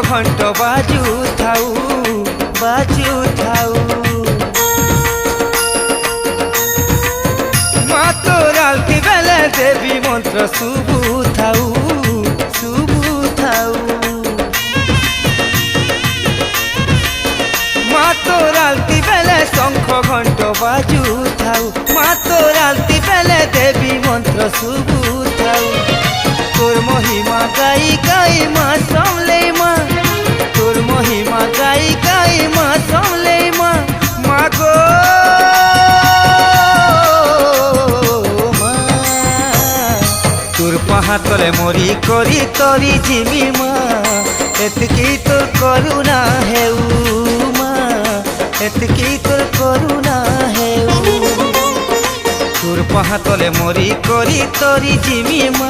ঘণ্ট বাজু থাউ বাজু থাউ। মা তোর আলতি বেলে দেবী মন্ত্র শুভু থাউ শুভু থাউ। মা তোর আলতি বেলে শঙ্খ ঘণ্ট বাজু থাউ। মা তোর আলতি বেলে দেবী মন্ত্র শুভু থাউ। তোর মহিমা গাই গাই মা সামলে মা, তোর মহিমা গাই গাই মা সামলে মা। মা গো মা তোর পাহাতলে মরি করি তরি জিমি মা, এতকি তোর করুণা হেউ মা, এতকি তোর করুণা হেউ। তোর পাহাতলে মরি করি তরি জিমি মা,